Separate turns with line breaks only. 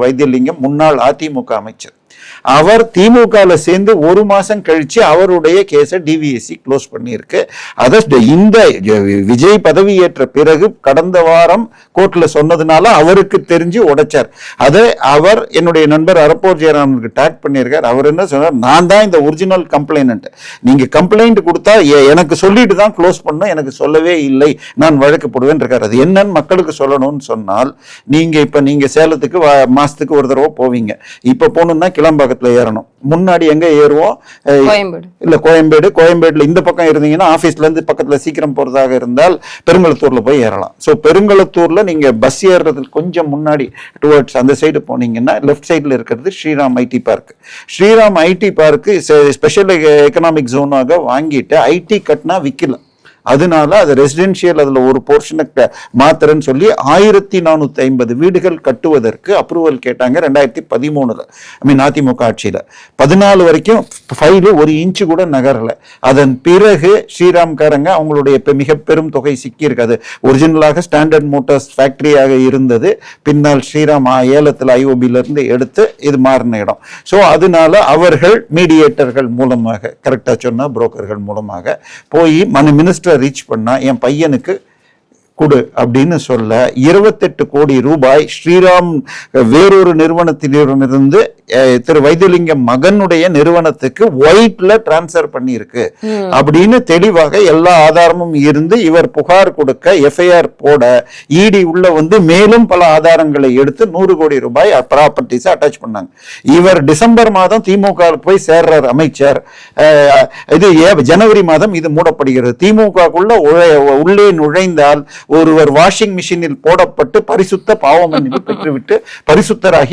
வைத்தியலிங்கம் முன்னாள் அதிமுக அமைச்சர். அவர் திமுகல சேர்ந்து ஒரு மாசம் கழிச்சு அவருடைய கேஸை டிவிஎஸ்சி க்ளோஸ் பண்ணியிருக்கு. அதை இந்த விஜய் பதவியேற்ற பிறகு கடந்த வாரம் கோர்ட்ல சொன்னதுனால அவருக்கு தெரிஞ்சு உடைச்சார். அதை அவர் என்னுடைய நண்பர் அரப்போர் ஜெயராமனுக்கு டாக் பண்ணியிருக்கார். அவர் என்ன சொன்னார், நான் தான் இந்த ஒரிஜினல் கம்ப்ளைண்ட், நீங்க கம்ப்ளைண்ட் கொடுத்தா எனக்கு சொல்லிட்டு தான் க்ளோஸ் பண்ண, எனக்கு சொல்லவே இல்லை, நான் வழக்கு போடுவேன் இருக்காரு. அது என்னன்னு மக்களுக்கு சொல்லணும்னு சொன்னால், நீங்க சேலத்துக்கு மாசத்துக்கு ஒரு தடவை போவீங்க. இப்ப போகணும்னா கிளம்பாக்கத்துல ஏறணும். முன்னாடி எங்க ஏறுவோம், இல்ல கோயம்பேடுல இந்த பக்கம் இருந்தீங்கன்னா ஆபீஸ்ல இருந்து பக்கத்துல சீக்கிரம் போறதாக இருந்தால் பெருங்களத்தூர்ல போய் ஏறலாம். சோ பெருங்களத்தூர்ல நீங்க பஸ் ஏறுறதுக்கு கொஞ்சம் முன்னாடி டுவர்ட்ஸ் அந்த சைடு போனீங்கன்னா லெஃப்ட் சைட்ல இருக்கிறது Sriram IT park. Sriram IT park special economic ஜோனாக வாங்கிட்டு ஐடி கட்டினா விற்கல, அதனால அது ரெசிடென்சியல் அதுல ஒரு போர்ஷனை மாத்திரன்னு சொல்லி 1450 வீடுகள் கட்டுவதற்கு அப்ரூவல் கேட்டாங்க 2013. அதிமுக ஆட்சியில 14 வரைக்கும் ஃபைல் ஒரு இன்ச்சு கூட நகரல. அதன் பிறகு ஸ்ரீராம்காரங்க அவங்களுடைய மிக பெரும் தொகை சிக்கி இருக்காது. ஒரிஜினலாக ஸ்டாண்டர்ட் மோட்டார்ஸ் ஃபேக்டரியாக இருந்தது, பின்னால் ஸ்ரீராம் ஏலத்தில் ஐஓபில இருந்து எடுத்து இது மாறின இடம். ஸோ அதனால அவர்கள் மீடியேட்டர்கள் மூலமாக, கரெக்டா சொன்னா புரோக்கர்கள் மூலமாக போய் மினிஸ்டர் ரீச் பண்ணா என் பையனுக்கு கொடு அப்படின்னு சொல்ல 28 கோடி ரூபாய் ஸ்ரீராம் வேறொரு நிறுவனத்திலிருந்து திரு வைத்தியலிங்கம் மகனுடைய நிறுவனத்துக்கு ஒயிட்ல டிரான்ஸ்பர் பண்ணியிருக்கு அப்படின்னு தெளிவாக எல்லா ஆதாரமும் இருந்து இவர் புகார் கொடுக்க எஃப்ஐஆர் போட இடி உள்ள வந்து மேலும் பல ஆதாரங்களை எடுத்து 100 கோடி ரூபாய் ப்ராப்பர்ட்டிஸ் அட்டாச் பண்ணாங்க. இவர் டிசம்பர் மாதம் திமுக போய் சேர்றார் அமைச்சர். இது ஜனவரி மாதம் இது மூடப்படுகிறது. திமுகக்குள்ள உள்ளே நுழைந்தால் ஒருவர் வாஷிங் மிஷினில் போடப்பட்டு பரிசுத்த பாவமன்னிப்பு பெற்றுவிட்டு பரிசுத்தராகி